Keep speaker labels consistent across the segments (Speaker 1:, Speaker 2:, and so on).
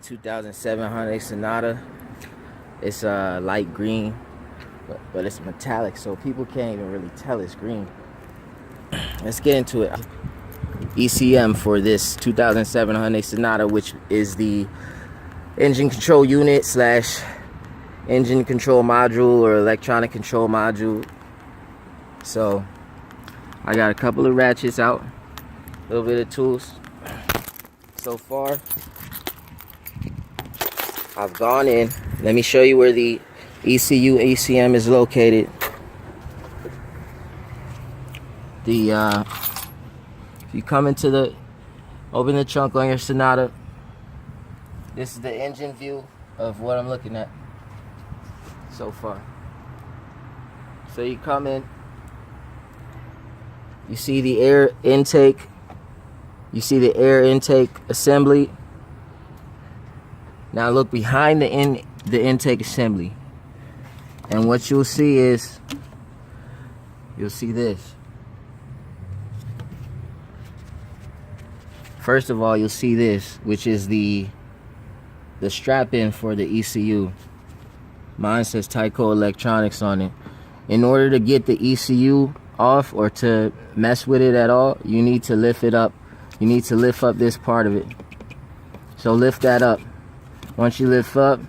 Speaker 1: 2007 Hyundai Sonata. It's light green, but it's metallic, so people can't even really tell it's green. Let's get into it. ECM for this 2007 Hyundai Sonata, which is the engine control unit slash engine control module or electronic control module. So I got a couple of ratchets out, a little bit of tools. So far I've gone in. Let me show you where the ECU ECM is located. If you come into open the trunk on your Sonata, this is the engine view of what I'm looking at so far. So you come in, you see the air intake, assembly. Now look behind the intake assembly, and what you'll see is, you'll see this. First of all, you'll see this, which is the strap-in for the ECU. Mine says Tyco Electronics on it. In order to get the ECU off or to mess with it at all, you need to lift it up. You need to lift up this part of it. So lift that up. Once you lift up,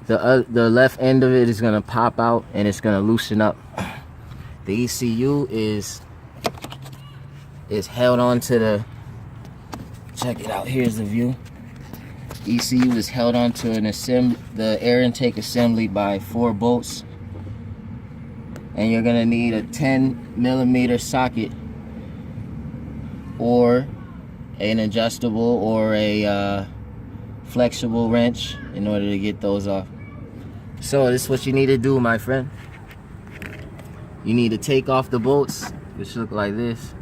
Speaker 1: the left end of it is gonna pop out and it's gonna loosen up. The ECU is held onto the. Check it out. Here's the view. ECU is held onto the air intake assembly by 4 bolts, and you're gonna need a 10mm socket or an adjustable or a flexible wrench in order to get those off. So this is what you need to do, my friend. You need to take off the bolts, which look like this,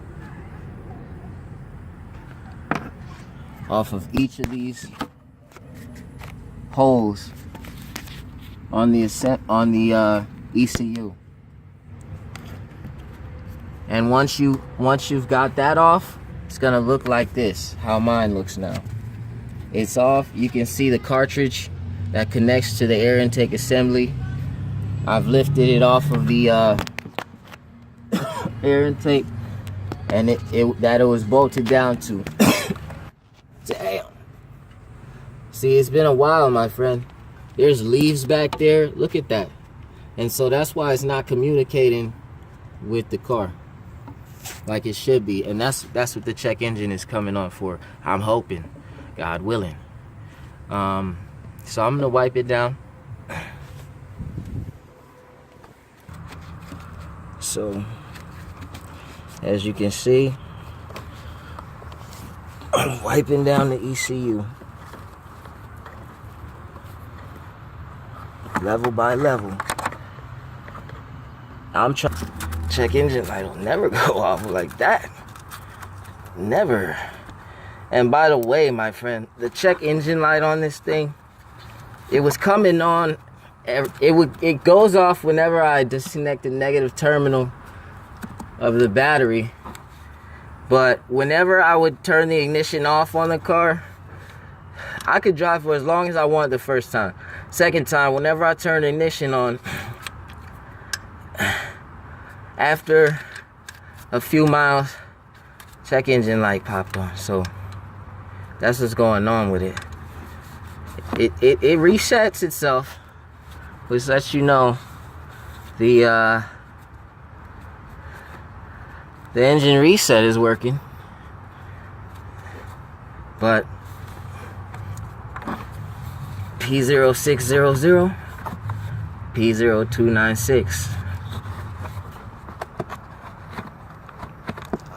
Speaker 1: off of each of these holes on the ECU. And once you've got that off, it's gonna look like this, how mine looks now. It's off. You can see the cartridge that connects to the air intake assembly. I've lifted it off of the air intake, and it was bolted down to. Damn. See, it's been a while, my friend. There's leaves back there. Look at that. And so that's why it's not communicating with the car like it should be. And that's what the check engine is coming on for. I'm hoping, God willing. So I'm gonna wipe it down. So as you can see, I'm wiping down the ECU level by level. I'm trying. Check engine light will never go off like that. Never. And by the way, my friend, the check engine light on this thing, it was coming on. It goes off whenever I disconnect the negative terminal of the battery. But whenever I would turn the ignition off on the car, I could drive for as long as I wanted the first time. Second time, whenever I turned the ignition on, after a few miles, check engine light popped on. So that's what's going on with it. It resets itself, which lets you know the engine reset is working. But p0600, p0296.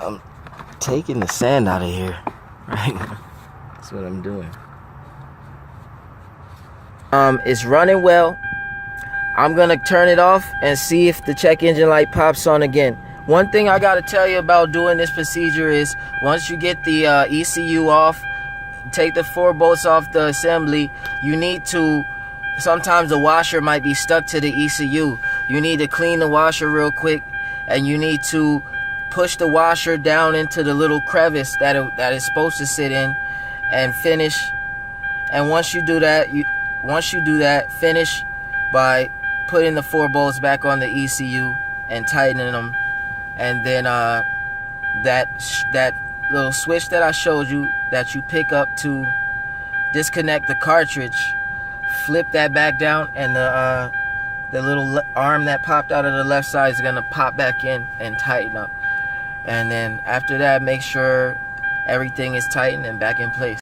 Speaker 1: I'm taking the sand out of here right now. That's what I'm doing. It's running well. I'm gonna turn it off and see if the check engine light pops on again. One thing I gotta tell you about doing this procedure is, once you get the ECU off, take the 4 bolts off the assembly, you need to, sometimes the washer might be stuck to the ECU. You need to clean the washer real quick, and you need to push the washer down into the little crevice that it's supposed to sit in, and finish And once you do that, finish by putting the 4 bolts back on the ECU and tightening them. And then that little switch that I showed you that you pick up to disconnect the cartridge, flip that back down, and the little arm that popped out of the left side is gonna pop back in and tighten up. And then after that, make sure everything is tightened and back in place.